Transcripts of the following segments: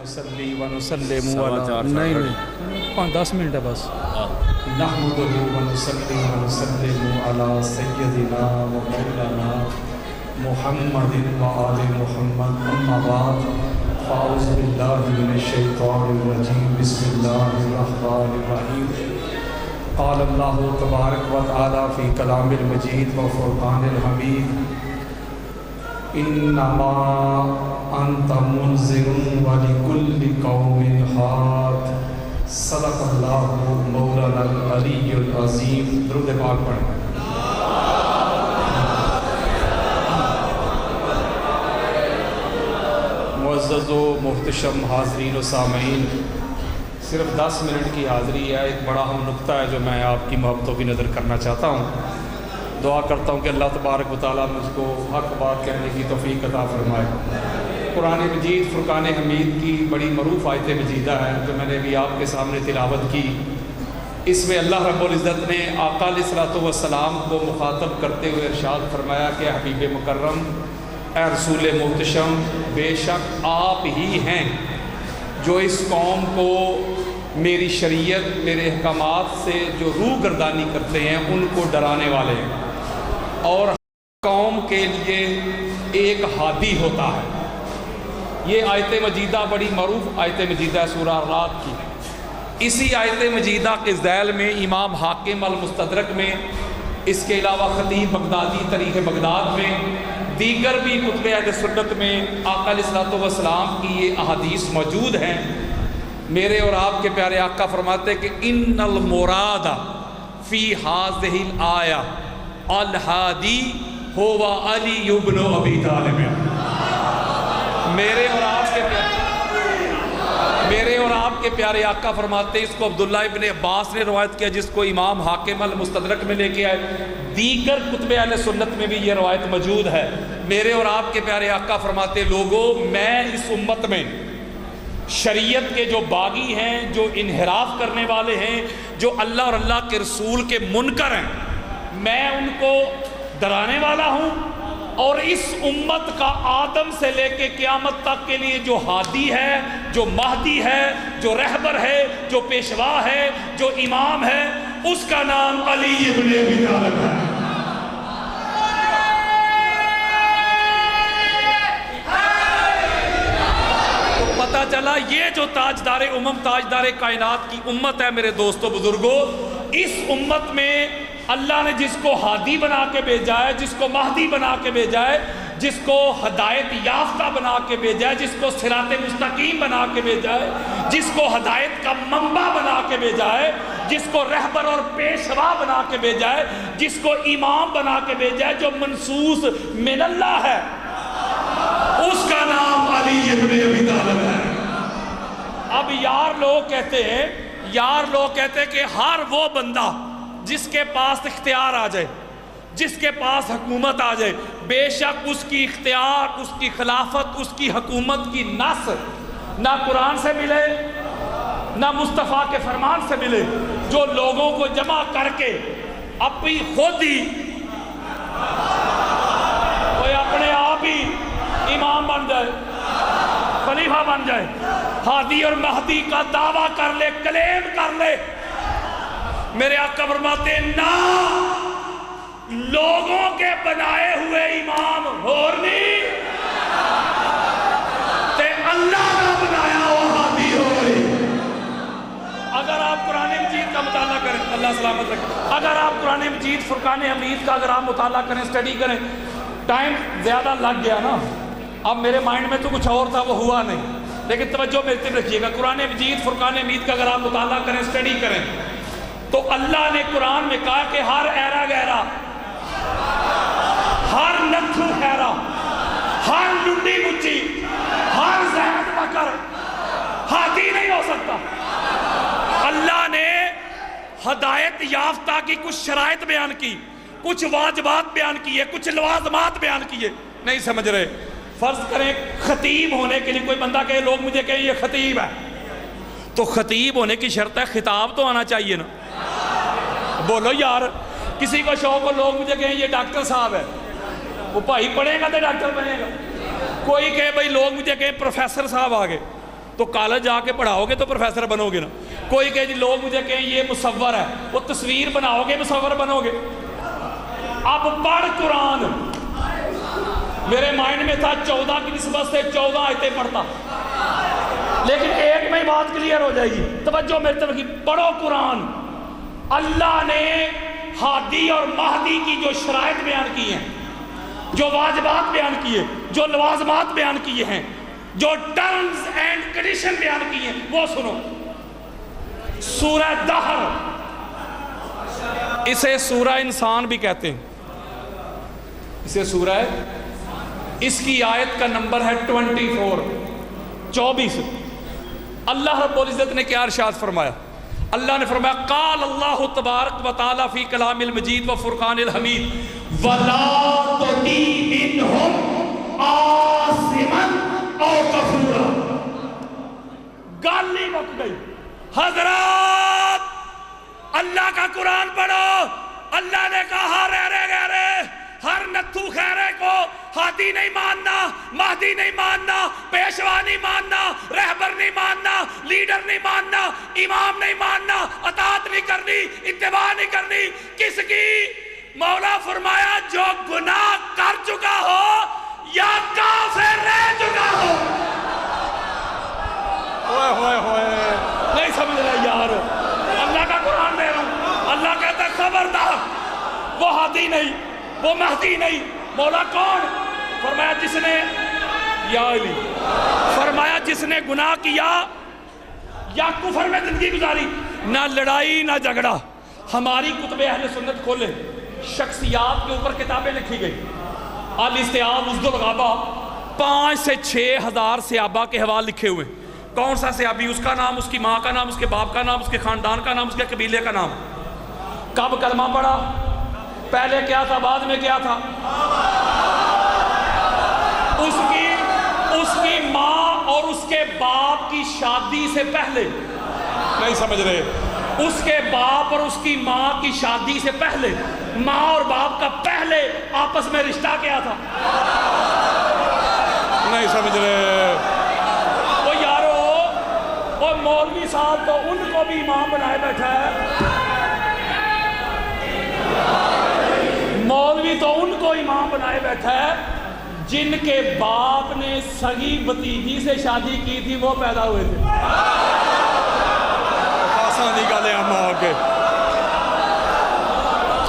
ونصلي ونسلم نہیں 5-10 منٹ ہے بس. نحمده ونصلي ونسلم على سيدنا ومولانا محمد وآل محمد اما بعد فاعوذ بالله من الشیطان الرجیم بسم اللہ الرحمن الرحیم. قال اللہ تبارک و تعالی فی کلام المجید و فرقان الحمید انما انت منذر ولکل قوم ہاد. صدق اللہ مولانا العلی العظیم. درود پاک پڑھیں. معزز و محتشم حاضرین و سامعین، صرف 10 منٹ کی حاضری ہے. ایک بڑا اہم نکتہ ہے جو میں آپ کی محبتوں کی نظر کرنا چاہتا ہوں. دعا کرتا ہوں کہ اللہ تبارک و تعالیٰ مجھ کو حق بات کہنے کی توفیق عطا فرمائے. قرآن مجید فرقان حمید کی بڑی معروف آیت مجیدہ ہے جو میں نے بھی آپ کے سامنے تلاوت کی. اس میں اللہ رب العزت نے آقا علیہ الصلوۃ والسلام کو مخاطب کرتے ہوئے ارشاد فرمایا کہ حبیب مکرم، اے رسول محتشم، بے شک آپ ہی ہیں جو اس قوم کو میری شریعت، میرے احکامات سے جو روح گردانی کرتے ہیں ان کو ڈرانے والے ہیں، اور قوم کے لیے ایک ہادی ہوتا ہے. یہ آیت مجیدہ بڑی معروف آیت مجیدہ ہے سورہ الرعد کی. اسی آیت مجیدہ کے ذیل میں امام حاکم المستدرک میں، اس کے علاوہ خطیب بغدادی تاریخ بغداد میں، دیگر بھی کتب اہل سنت میں آقا علیہ الصلوۃ والسلام کی یہ احادیث موجود ہیں. میرے اور آپ کے پیارے آقا فرماتے کہ ان المراد فی ہذہ الآیہ الہادی هو علی بن ابی طالب. میرے اور آپ کے پیارے آقا فرماتے ہیں، اس کو عبداللہ ابن عباس نے روایت کیا جس کو امام حاکم المستدرک میں لے کے آئے. دیگر کتب اہل سنت میں بھی یہ روایت موجود ہے. میرے اور آپ کے پیارے آقا فرماتے لوگوں، میں اس امت میں شریعت کے جو باغی ہیں، جو انحراف کرنے والے ہیں، جو اللہ اور اللہ کے رسول کے منکر ہیں، میں ان کو ڈرانے والا ہوں. اور اس امت کا آدم سے لے کے قیامت تک کے لیے جو ہادی ہے، جو مہدی ہے، جو رہبر ہے، جو پیشوا ہے، جو امام ہے، اس کا نام علی ابن ابی طالب ہے. تو پتہ چلا یہ جو تاجدار تاجدار کائنات کی امت ہے میرے دوستو بزرگوں، اس امت میں اللہ نے جس کو ہادی بنا کے بھیجا ہے، جس کو مہدی بنا کے بھیجا ہے، جس کو ہدایت یافتہ بنا کے بھیجا ہے، جس کو صراط مستقیم بنا کے بھیجا ہے، جس کو ہدایت کا منبع بنا کے بھیجا ہے، جس کو رہبر اور پیشوا بنا کے بھیجا ہے، جس کو امام بنا کے بھیجا ہے، جو منصوص من اللہ ہے، اس کا نام علی ابن ابی طالب ہے. اب یار لوگ کہتے ہیں کہ ہر وہ بندہ جس کے پاس اختیار آ جائے، جس کے پاس حکومت آ جائے، بے شک اس کی اختیار، اس کی خلافت، اس کی حکومت کی نص نہ قرآن سے ملے نہ مصطفیٰ کے فرمان سے ملے. جو لوگوں کو جمع کر کے اپنی خود ہی کوئی اپنے آپ ہی امام بن جائے، خلیفہ بن جائے، ہادی اور مہدی کا دعویٰ کر لے، کلیم کر لے، میرے آقا فرماتے ہیں نا، لوگوں کے بنائے ہوئے امام اور نہیں تے اللہ کا بنایا ہوا ہادی ہوئی. اگر آپ قرآن مجید کا مطالعہ کریں، اللہ سلامت رکھے، اگر آپ قرآن مجید فرقان حمید کا اگر آپ مطالعہ کریں، اسٹڈی کریں، ٹائم زیادہ لگ گیا نا، اب میرے مائنڈ میں تو کچھ اور تھا وہ ہوا نہیں، لیکن توجہ میری طرف رکھیے گا. قرآن مجید فرقان حمید کا اگر آپ مطالعہ کریں، اسٹڈی کریں، تو اللہ نے قرآن میں کہا کہ ہر ایرا گہرا، ہر نتھو خیرا، ہر لنڈی مچی، ہر زہد مکر ہادی نہیں ہو سکتا. اللہ نے ہدایت یافتہ کی کچھ شرائط بیان کی، کچھ واجبات بیان کیے، کچھ لوازمات بیان کیے. نہیں سمجھ رہے؟ فرض کریں خطیب ہونے کے لیے کوئی بندہ کہے، لوگ مجھے کہیں یہ خطیب ہے، تو خطیب ہونے کی شرط ہے خطاب تو آنا چاہیے نا. بولو یار، کسی کو شوق ہو لوگ مجھے کہیں یہ ڈاکٹر صاحب ہے، وہ بھائی پڑھے گا تو ڈاکٹر بنے گا. کوئی کہے بھائی لوگ مجھے کہیں پروفیسر صاحب آگے، تو کالج جا کے پڑھاؤ گے تو پروفیسر بنو گے نا. کوئی کہے جی لوگ مجھے کہیں یہ مصور ہے, وہ تصویر بناؤ گے مصور بنو گے. اب پڑھ قرآن. میرے مائنڈ میں تھا 14 کی نسبت سے 14 آیتیں پڑھتا, لیکن ایک میں بات کلیئر ہو جائے گی. توجہ میری طرف کی, پڑھو قرآن. اللہ نے ہادی اور مہدی کی جو شرائط بیان کی ہیں, جو واجبات بیان کیے, جو لوازمات بیان کیے ہیں, جو ٹرمز اینڈ کنڈیشن بیان کیے ہیں, وہ سنو. سورہ دہر, اسے سورہ انسان بھی کہتے ہیں, اسے سورہ, اس کی آیت کا نمبر ہے 24. اللہ رب العزت نے کیا ارشاد فرمایا؟ اللہ نے فرمایا قال اللہ تبارک و تعالی فی کلام المجید و فرقان الحمید وَلَا تُطِعْ مِنْهُمْ عَاصِمًا أَوْ كَفُورًا. گال نہیں بک گئی. حضرات اللہ کا قرآن پڑھو. اللہ نے کہا رے ہر نتھو خیرے کو ہادی نہیں ماننا, مہدی نہیں ماننا, پیشوا نہیں ماننا, رہبر نہیں ماننا, لیڈر نہیں ماننا, امام نہیں ماننا, اطاعت نہیں کرنی, اتباع نہیں کرنی. کس کی؟ مولا فرمایا جو گناہ کر چکا ہو یا کافر رہ چکا ہو. ہوئے نہیں سمجھ رہے یار, اللہ کا قرآن دے رہا ہوں. اللہ کہتا ہے خبردار, وہ ہادی نہیں, وہ مہدی نہیں. مولا کون؟ فرمایا جس نے, یا علی, فرمایا جس نے گناہ کیا یا کفر میں زندگی گزاری. نہ لڑائی نہ جھگڑا. ہماری کتب اہل سنت کھولے, شخصیات کے اوپر کتابیں لکھی گئی. الاستیعاب اسد الغابہ 5 سے 6 ہزار صحابہ کے حوال لکھے ہوئے. کون سا صحابی, اس کا نام, اس کی ماں کا نام, اس کے باپ کا نام, اس کے خاندان کا نام, اس کے قبیلے کا نام, کب کلمہ پڑھا, پہلے کیا تھا, بعد میں کیا تھا, اس کی ماں اور اس کے باپ کی شادی سے پہلے, نہیں سمجھ رہے, اس کے باپ اور اس کی ماں کی شادی سے پہلے ماں اور باپ کا پہلے آپس میں رشتہ کیا تھا, نہیں سمجھ رہے. وہ یارو, وہ مولوی صاحب تو ان کو بھی امام بنائے بیٹھا ہے, مولوی تو ان کو امام بنائے بیٹھا ہے جن کے باپ نے سگی بھتیجی سے شادی کی تھی, وہ پیدا ہوئے تھے. خاصاں دی گلے ہم آگے,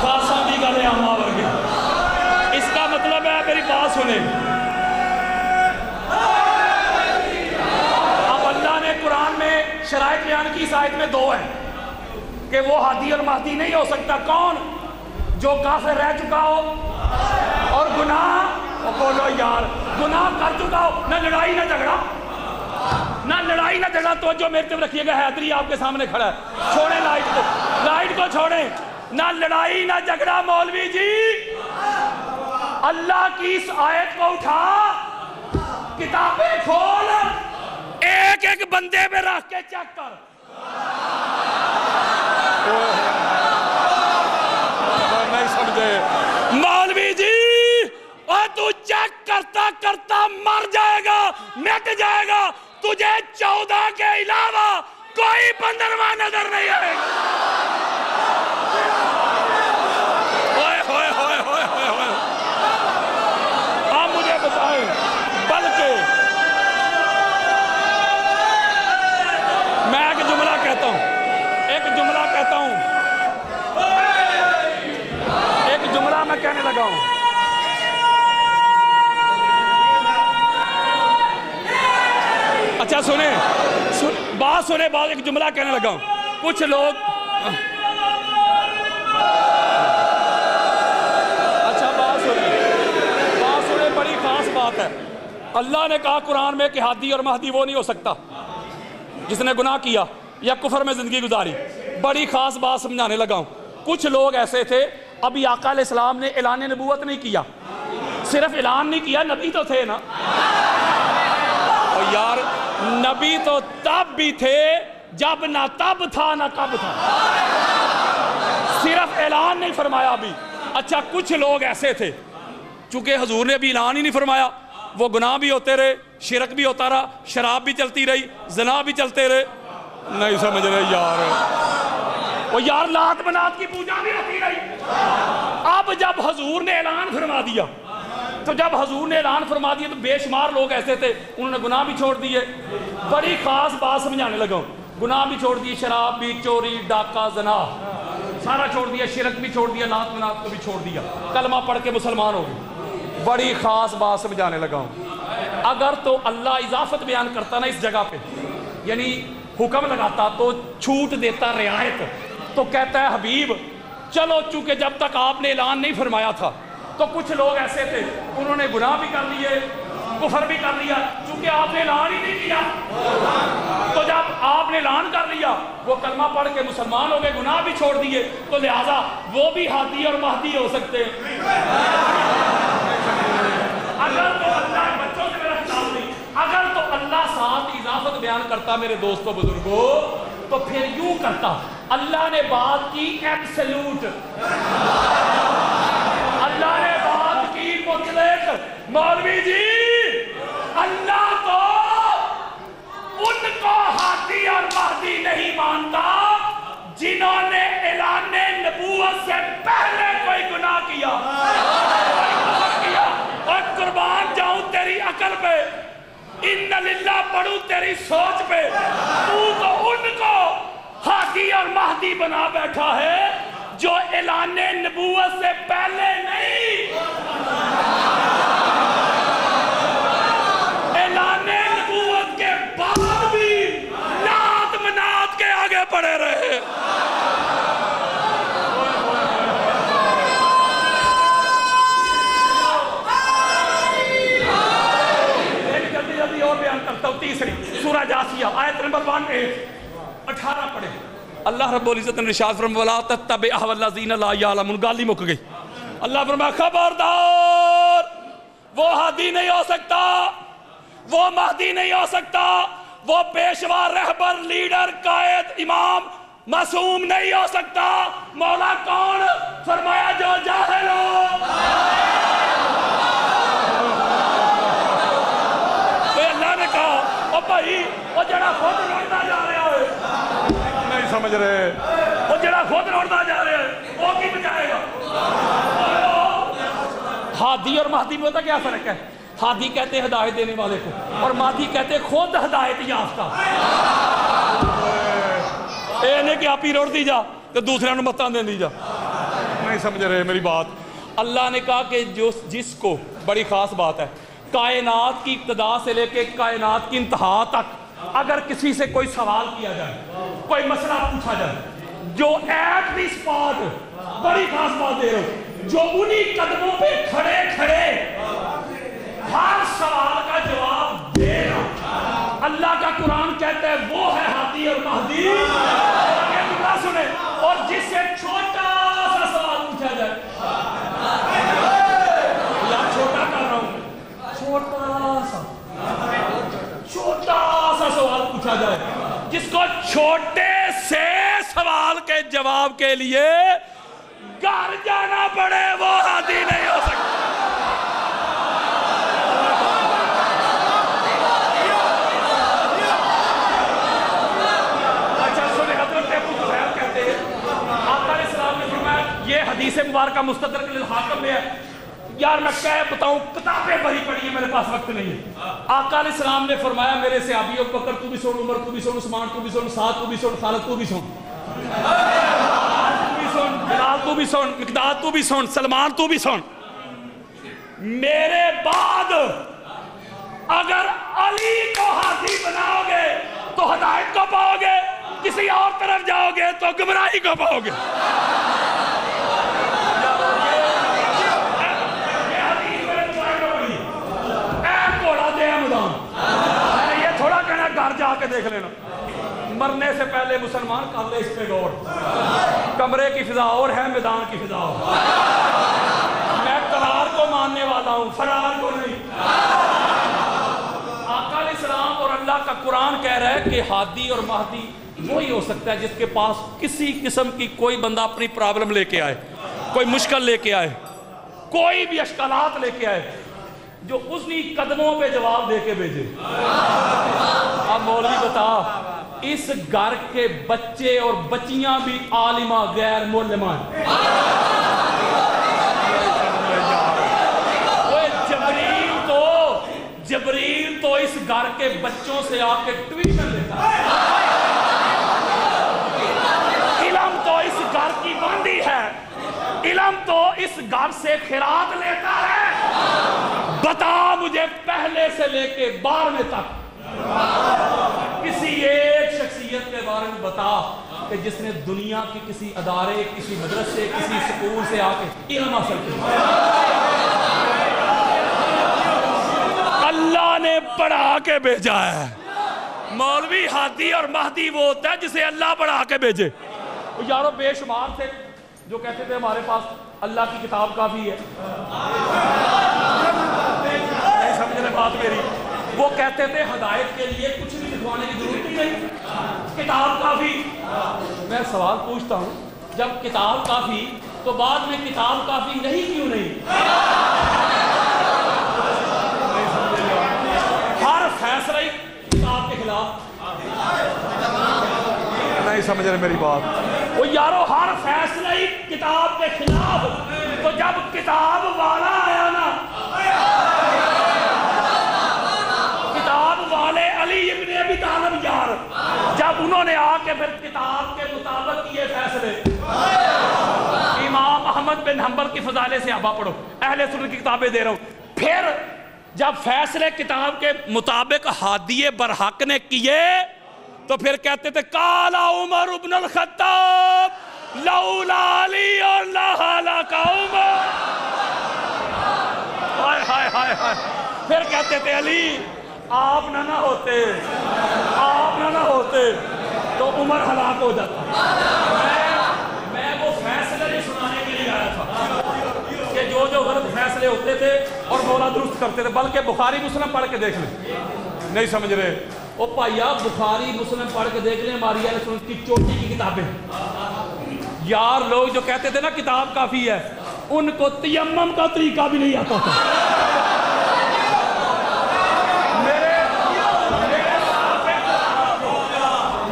خاصاں دی گلے ہم آگے. اس کا مطلب ہے, میری بات سنیں, اب اللہ نے قرآن میں شرائط بیان کی. اس آیت میں 2 ہیں کہ وہ ہادی اور مہدی نہیں ہو سکتا. کون؟ جو کافر رہ چکا ہو اور گناہ, بولو یار, گناہ کر چکا ہو. نہ لڑائی نہ جھگڑا, نہ لڑائی نہ جھگڑا. تو جو میرے طرف رکھیے گا, حیدری آپ کے سامنے کھڑا ہے, چھوڑیں لائٹ کو چھوڑیں. نہ لڑائی نہ جھگڑا. مولوی جی اللہ کی اس آیت کو اٹھا, کتابیں کھول, ایک ایک بندے پہ رکھ کے چیک کر. نہیں سمجھے مولوی جی, اور تو چیک کرتا کرتا مر جائے گا, مٹ جائے گا. تجھے 14 کے علاوہ کوئی 15واں نظر نہیں آئے گا. آپ مجھے بتائیں, بلکہ میں ایک جملہ کہتا ہوں, میں کہنے لگا ہوں. اچھا سنیں, بات سنیں, ایک جملہ کہنے لگا ہوں. کچھ لوگ, اچھا بات سنیں, بڑی خاص بات ہے. اللہ نے کہا قرآن میں کہ ہادی اور مہدی وہ نہیں ہو سکتا جس نے گناہ کیا یا کفر میں زندگی گزاری. بڑی خاص بات سمجھانے لگا ہوں. کچھ لوگ ایسے تھے, ابھی آقا علیہ السلام نے اعلان نبوت نہیں کیا, صرف اعلان نہیں کیا, نبی تو تھے نا. اور یار نبی تو تب بھی تھے جب نہ تب تھا نہ کب تھا, صرف اعلان نہیں فرمایا ابھی. اچھا کچھ لوگ ایسے تھے, چونکہ حضور نے ابھی اعلان ہی نہیں فرمایا, وہ گناہ بھی ہوتے رہے, شرک بھی ہوتا رہا، شراب بھی چلتی رہی، زنا بھی چلتے رہے. نہیں سمجھ رہے یار. وہ یار لات منات کی پوجا بھی ہوتی رہی. اب جب حضور نے اعلان فرما دیا تو بے شمار لوگ ایسے تھے انہوں نے گناہ بھی چھوڑ دیے. بڑی خاص بات سمجھانے لگا ہوں. گناہ بھی چھوڑ دیے، شراب بھی، چوری، ڈاکہ، زنا سارا چھوڑ دیا، شرک بھی چھوڑ دیا، لات منات کو بھی چھوڑ دیا، کلمہ پڑھ کے مسلمان ہو گئے. بڑی خاص بات سمجھانے لگا ہوں. اگر تو اللہ اضافت بیان کرتا نا اس جگہ پہ، یعنی حکم لگاتا تو چھوٹ دیتا، رعایت، تو کہتا ہے حبیب چلو، چونکہ جب تک آپ نے اعلان نہیں فرمایا تھا تو کچھ لوگ ایسے تھے انہوں نے گناہ بھی کر لیے، کفر بھی کر لیا، چونکہ آپ نے اعلان ہی نہیں کیا. تو جب آپ نے اعلان کر لیا، وہ کلمہ پڑھ کے مسلمان ہو گئے، گناہ بھی چھوڑ دیے، تو لہٰذا وہ بھی ہادی اور مہدی ہو سکتے ہیں. اگر تو اللہ بچوں سے میرا خطاب نہیں، اگر تو اللہ ساتھ اضافت بیان کرتا میرے دوستوں بزرگوں تو پھر یوں کرتا. اللہ نے بات کی ایبسلوٹ، اللہ نے بات کی مطلق. مولوی جی اللہ تو ان کو ہادی اور مہدی نہیں مانتا جنہوں نے اعلان نبوت سے پہلے کوئی گناہ کیا، اور قربان جاؤں تیری عقل پہ، ان للہ پڑھوں تیری سوچ پہ. تو ان کو ہادی اور مہدی بنا بیٹھا ہے جو اعلان نبوت سے پہلے نہیں، اعلان نبوت کے بعد بھی نعت منات کے آگے پڑے رہے. جلدی اور بیان کرتا ہوں. تیسری سورہ جاسیہ آیت نمبر 18 پڑھے. اللہ رب العزت نے ارشاد فرمایا وَلَا تَتَّبِعْ أَهْوَاءَ الَّذِينَ لَا يَعْلَمُونَ. گالی مک گئی. اللہ فرمایا خبردار، وہ ہادی نہیں ہو سکتا، وہ مہدی نہیں ہو سکتا، وہ پیشوا، رہبر، لیڈر، قائد، امام، معصوم نہیں ہو سکتا. مولا کون؟ فرمایا جو جاہل ہو. تو اللہ نے کہا او بھائی وہ جڑا خود روڑتا جا رہا ہے، نہیں سمجھ رہے، وہ جڑا خود روڑتا جا رہا ہے وہ کی بچائے گا. ہادی اور مہدی میں پتہ کیا فرق ہے؟ ہادی کہتے ہیں ہدایت دینے والے کو، اور مہدی کہتے ہیں خود ہدایت یافتہ. اے نہیں کہ آپ ہی روڑ دی جا تو دوسرے نے متاں دے دی جا. نہیں سمجھ رہے میری بات. اللہ نے کہا کہ جس کو، بڑی خاص بات ہے، کائنات کی ابتدا سے لے کے کائنات کی انتہا تک اگر کسی سے کوئی سوال کیا جائے، کوئی مسئلہ پوچھا جائے، جو ایٹ دی اسپاٹ، بڑی خاص بات دے رہا ہوں، جو انہی قدموں پہ کھڑے کھڑے ہر سوال کا جواب دے رہا. اللہ کا قرآن کہتا ہے وہ ہے ہادی اور مہدی. اللہ سنے، اور جس سے چھوٹا سا سوال پوچھا جائے، یا چھوٹا کر رہا ہوں، چھوٹا سا سوال پوچھا جائے، جس کو چھوٹے سے سوال کے جواب کے لیے گھر جانا پڑے، وہ ہادی نہیں ہو سکتا. اچھا سنیں، حضرت ابو زہیر کہتے ہیں آقا علیہ السلام نے فرمایا، یہ حدیث مبارکہ مستدرک للحاکم میں ہے. یار میں کہہ بتاؤں، کتابیں بھری پڑھی ہیں، میرے پاس وقت نہیں ہے. آقا علیہ السلام نے فرمایا میرے صحابی ابو بکر تو بھی سن، عمر تو بھی سن، عثمان تو بھی سن، سعد تو بھی سن، خالد تو بھی سن، بلال تو بھی سن، مقداد تو بھی سن، سلمان تو بھی سن. میرے بعد اگر علی کو ہادی بناؤ گے تو ہدایت کو پاؤ گے، کسی اور طرف جاؤ گے تو گمراہی کو پاؤ گے. یہ تھوڑا کہنا گھر جا کے دیکھ لینا، مرنے سے پہلے مسلمان کر لے اس پہ غور. کمرے کی فضا اور ہے، میدان کی فضا اور. میں قرار کو ماننے والا ہوں، فرار کو نہیں. آقا علیہ السلام اور اللہ کا قرآن کہہ رہا ہے کہ ہادی اور مہدی وہی ہو سکتا ہے جس کے پاس کسی قسم کی کوئی بندہ اپنی پرابلم لے کے آئے، کوئی مشکل لے کے آئے، کوئی بھی اشکالات لے کے آئے، جو اسی قدموں پہ جواب دے کے بھیجے. اب مولوی بتا اس گھر کے بچے اور بچیاں بھی عالمہ غیر معلمہ ہیں. جبریل تو اس گھر کے بچوں سے آ کے ٹویشن لیتا ہے. علم تو اس گھر کی باندھی ہے. علم تو اس گھر سے خیرات لیتا ہے. بتا مجھے پہلے سے لے کے 12ویں تک کسی ایک شخصیت کے بارے میں بتا کہ جس نے دنیا کی کسی ادارے, کسی مدرسے, کسی سکول سے آ کے علم حاصل کیا. اللہ نے پڑھا کے بھیجا ہے. مولوی ہادی اور مہدی وہ ہوتا ہے جسے اللہ پڑھا کے بھیجے. یارو بے شمار تھے جو کہتے تھے ہمارے پاس اللہ کی کتاب کافی ہے. نہیں سمجھ رہے بات میری. وہ کہتے تھے ہدایت کے لیے کچھ بھی لکھوانے کی ضرورت ہی نہیں, کتاب کافی. میں سوال پوچھتا ہوں, جب کتاب کافی تو بعد میں کتاب کافی نہیں کیوں نہیں؟ ہر فیصلہ ہی کتاب کے خلاف. نہیں سمجھ رہے میری بات. وہ یارو ہر فیصلہ ہی کتاب کے خلاف. تو جب کتاب والا آیا نا, کتاب والے علی ابن ابی طالب یار, جب انہوں نے آ کے پھر کتاب کے مطابق یہ فیصلے. امام احمد بن حنبل کی فضائل صحابہ پڑھو, اہل سنت کی کتابیں دے رہا ہوں. پھر جب فیصلے کتاب کے مطابق ہادی برحق نے کیے تو پھر کہتے تھے قال عمر بن الخطاب لولا علی اور لہلک عمر. ہائے ہائے ہائے ہائے. پھر کہتے تھے علی آپ نہ ہوتے, آپ نہ ہوتے تو عمر ہلاک ہو جاتا. میں وہ فیصلے نہیں سنانے کے لیے آیا تھا کہ جو غلط فیصلے ہوتے تھے اور مولا درست کرتے تھے, بلکہ بخاری مسلم پڑھ کے دیکھ لیں. نہیں سمجھ رہے او بھائیا, بخاری مسلم پڑھ کے دیکھ لیں ہماری اہل سنت کی چوٹی کی کتابیں. یار لوگ جو کہتے تھے نا کتاب کافی ہے, ان کو تیمم کا طریقہ بھی نہیں آتا تھا.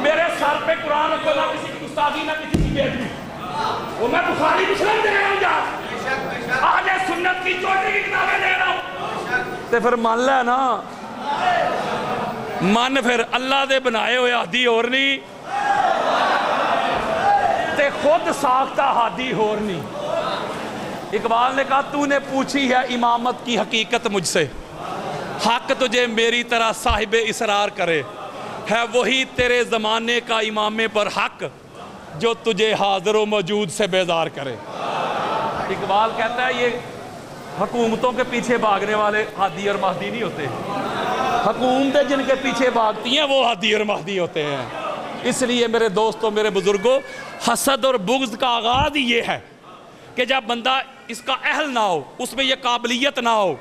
میرے سر پہ قرآن رکھو, نہ کسی کی گستاخی نہ کسی کی بے ادبی. وہ میں بخاری مسلم دے رہا ہوں یار, اہل سنت کی چوٹی کی کتابیں دے رہا ہوں. تے پھر مان لے نا, من پھر اللہ دے بنائے ہوئے ہادی اور نہیں تے خود ساختہ ہادی اور نہیں. اقبال نے کہا تو نے پوچھی ہے امامت کی حقیقت مجھ سے, حق تجھے میری طرح صاحب اسرار کرے, ہے وہی تیرے زمانے کا امام برحق جو تجھے حاضر و موجود سے بیزار کرے. اقبال کہتا ہے یہ حکومتوں کے پیچھے بھاگنے والے ہادی اور مہدی نہیں ہوتے, حکومتیں جن کے پیچھے بھاگتی ہیں وہ ہادی اور مہدی ہوتے ہیں. اس لیے میرے دوستوں, میرے بزرگوں, حسد اور بغض کا آغاز ہی یہ ہے کہ جب بندہ اس کا اہل نہ ہو, اس میں یہ قابلیت نہ ہو,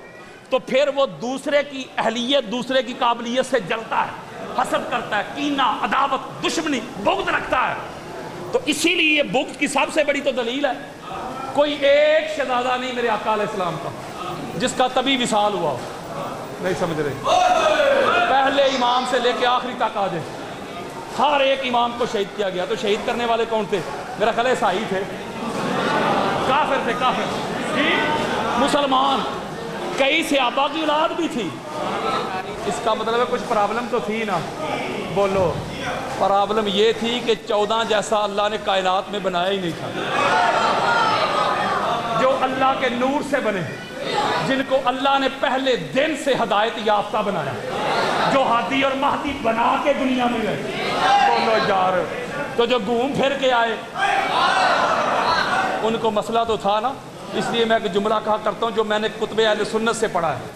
تو پھر وہ دوسرے کی اہلیت, دوسرے کی قابلیت سے جلتا ہے, حسد کرتا ہے, کینہ, عداوت, دشمنی, بغض رکھتا ہے. تو اسی لیے یہ بغض کی سب سے بڑی تو دلیل ہے. کوئی ایک شہزادہ نہیں میرے آقا علیہ السلام کا جس کا طبی وصال ہوا ہو. نہیں سمجھ رہے, پہلے امام سے لے کے آخری تک آ جائے, ہر ایک امام کو شہید کیا گیا. تو شہید کرنے والے کون تھے؟ میرا خیال عیسائی تھے, کافر تھے, کافر مسلمان. کئی صحابہ کی اولاد بھی تھی. اس کا مطلب ہے کچھ پرابلم تو تھی نا. بولو, پرابلم یہ تھی کہ 14 جیسا اللہ نے کائنات میں بنایا ہی نہیں تھا. جو اللہ کے نور سے بنے, جن کو اللہ نے پہلے دن سے ہدایت یافتہ بنایا, جو ہادی اور مہدی بنا کے دنیا میں گئے. بولو یار, تو جو گھوم پھر کے آئے ان کو مسئلہ تو تھا نا. اس لیے میں ایک جملہ کہا کرتا ہوں جو میں نے کتب اہل سنت سے پڑھا ہے.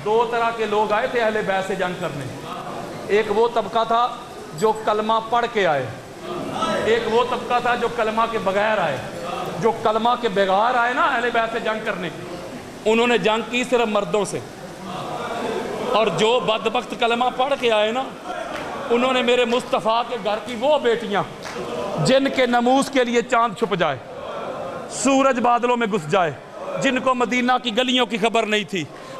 2 طرح کے لوگ آئے تھے اہل بیت سے جنگ کرنے. ایک وہ طبقہ تھا جو کلمہ پڑھ کے آئے, ایک وہ طبقہ تھا جو کلمہ کے بغیر آئے. جو کلمہ کے بغیر آئے نا اہل بیت سے جنگ کرنے, انہوں نے جنگ کی صرف مردوں سے. اور جو بدبخت کلمہ پڑھ کے آئے نا, انہوں نے میرے مصطفیٰ کے گھر کی وہ بیٹیاں جن کے ناموس کے لیے چاند چھپ جائے, سورج بادلوں میں گھس جائے, جن کو مدینہ کی گلیوں کی خبر نہیں تھی,